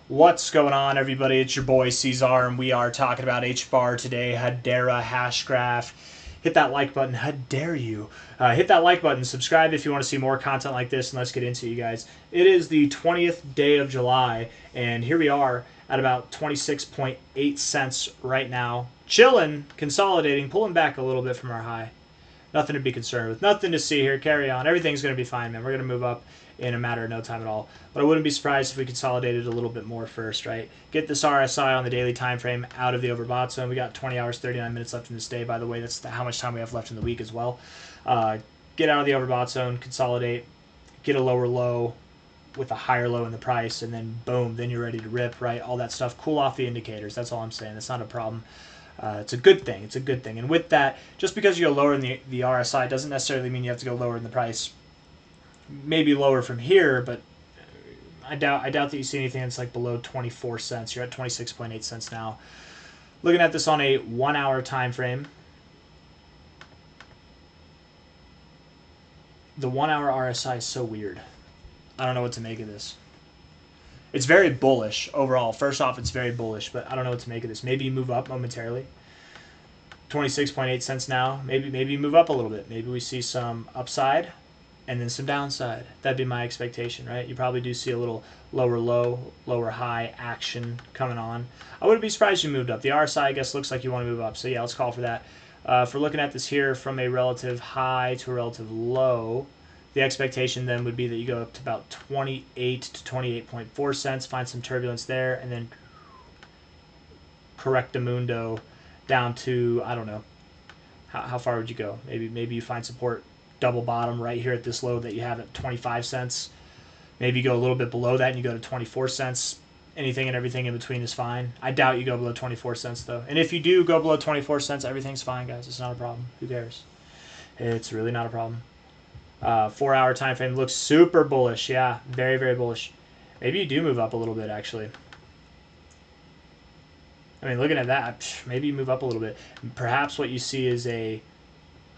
What's going on, everybody? It's your boy C-Zar, and we are talking about HBAR today, Hedera, Hashgraph. Hit that like button. How dare you? Hit that like button. Subscribe if you want to see more content like this, and let's get into it, you guys. It is the 20th day of July, and here we are at about 26.8 cents right now. Chilling, consolidating, pulling back a little bit from our high. Nothing to be concerned with. Nothing to see here. Carry on. Everything's going to be fine, man. We're going to move up in a matter of no time at all. But I wouldn't be surprised if we consolidated a little bit more first, right? Get this RSI on the daily time frame out of the overbought zone. We got 20 hours, 39 minutes left in this day, by the way. That's how much time we have left in the week as well. Get out of the overbought zone, consolidate, get a lower low with a higher low in the price, and then boom, then you're ready to rip, right? All that stuff. Cool off the indicators. That's all I'm saying. That's not a problem. It's a good thing. It's a good thing. And with that, just because you go lower in the RSI doesn't necessarily mean you have to go lower in the price. Maybe lower from here, but I doubt that you see anything that's like below 24 cents. You're at 26.8 cents now. Looking at this on a 1 hour time frame. The 1 hour RSI is so weird. I don't know what to make of this. It's very bullish overall. First off, it's very bullish, but I don't know what to make of this. Maybe you move up momentarily. 26.8 cents now. Maybe you move up a little bit. Maybe we see some upside and then some downside. That'd be my expectation, right? You probably do see a little lower low, lower high action coming on. I wouldn't be surprised you moved up. The RSI, I guess, looks like you want to move up. So yeah, let's call for that. If we're looking at this here from a relative high to a relative low, the expectation then would be that you go up to about 28 to 28.4 cents, find some turbulence there, and then correctamundo down to, I don't know, how far would you go? Maybe you find support double bottom right here at this low that you have at 25 cents. Maybe you go a little bit below that and you go to 24 cents. Anything and everything in between is fine. I doubt you go below 24 cents, though. And if you do go below 24 cents, everything's fine, guys. It's not a problem. Who cares? It's really not a problem. 4 hour time frame looks super bullish. Yeah, very, very bullish. Maybe you do move up a little bit, actually. I mean, looking at that, maybe you move up a little bit. Perhaps what you see is a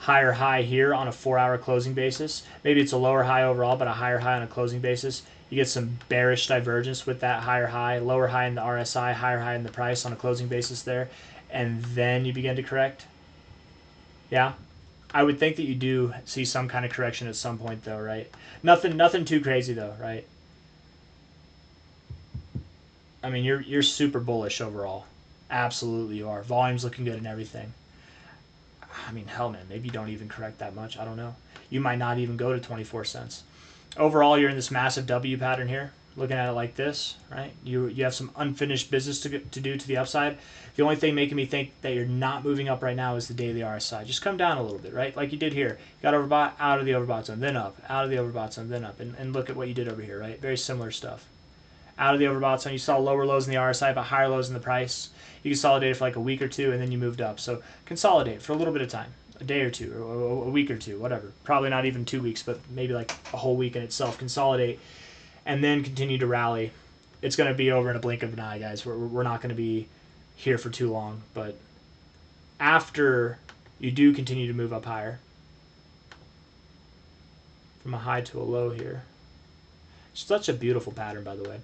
higher high here on a 4 hour closing basis. Maybe it's a lower high overall, but a higher high on a closing basis. You get some bearish divergence with that higher high, lower high in the RSI, higher high in the price on a closing basis there, and then you begin to correct. Yeah. I would think that you do see some kind of correction at some point, though, right? Nothing too crazy, though, right? I mean, you're super bullish overall. Absolutely, you are. Volume's looking good and everything. I mean, hell, man, maybe you don't even correct that much. I don't know. You might not even go to 24 cents. Overall, you're in this massive W pattern here. Looking at it like this, right? You have some unfinished business to do to the upside. The only thing making me think that you're not moving up right now is the daily RSI. Just come down a little bit, right? Like you did here. You got overbought, out of the overbought zone, then up, out of the overbought zone, then up. And look at what you did over here, right? Very similar stuff. Out of the overbought zone, you saw lower lows in the RSI, but higher lows in the price. You consolidated for like a week or two, and then you moved up. So consolidate for a little bit of time. A day or two, or a week or two, whatever. Probably not even 2 weeks, but maybe like a whole week in itself. Consolidate, and then continue to rally. It's going to be over in a blink of an eye, guys. We're not going to be here for too long. But after you do continue to move up higher, from a high to a low here. Such a beautiful pattern, by the way.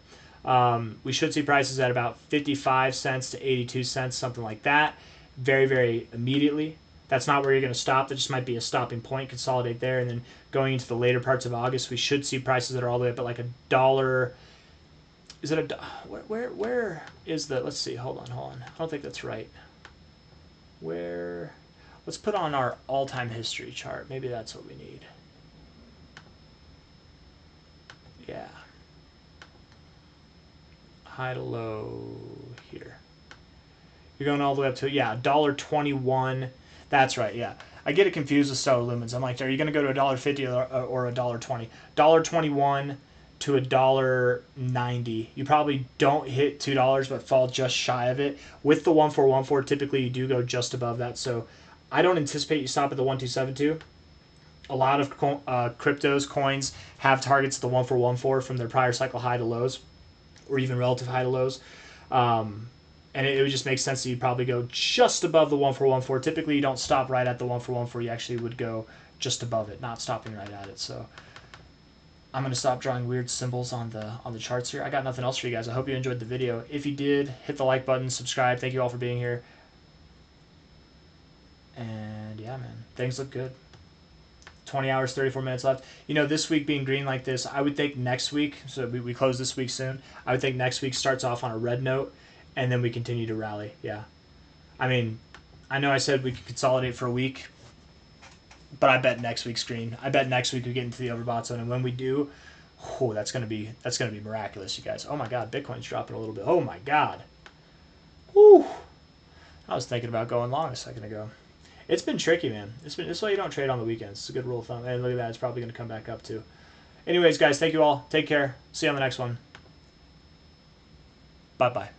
We should see prices at about 55 cents to 82 cents, something like that, very, very immediately. That's not where you're going to stop. That just might be a stopping point. Consolidate there, and then going into the later parts of August, we should see prices that are all the way up at like $1. Is it a where is the? Let's see. Hold on. I don't think that's right. Where? Let's put on our all-time history chart. Maybe that's what we need. Yeah. High to low here. You're going all the way up to, yeah, $1.21. That's right, yeah. I get it confused with stellar lumens. I'm like, are you going to go to $1.50 or $1.20? $1.21 to $1.90. You probably don't hit $2, but fall just shy of it. With the 1414, typically you do go just above that. So I don't anticipate you stop at the 1272. A lot of cryptos, coins, have targets at the 1414 from their prior cycle high to lows, or even relative high to lows. And it would just make sense that you'd probably go just above the 1414. Typically, you don't stop right at the 1414. You actually would go just above it, not stopping right at it. So I'm going to stop drawing weird symbols on the charts here. I got nothing else for you guys. I hope you enjoyed the video. If you did, hit the like button, subscribe. Thank you all for being here. And yeah, man, things look good. 20 hours, 34 minutes left. You know, this week being green like this, I would think next week, so we close this week soon, I would think next week starts off on a red note, and then we continue to rally. Yeah. I mean, I know I said we could consolidate for a week, but I bet next week's green. I bet next week we get into the overbought zone, and when we do, oh, that's gonna be miraculous, you guys. Oh my God, Bitcoin's dropping a little bit. Oh my God. Whew. I was thinking about going long a second ago. It's been tricky, man. This why you don't trade on the weekends. It's a good rule of thumb. And look at that, it's probably gonna come back up too. Anyways, guys, thank you all. Take care. See you on the next one. Bye bye.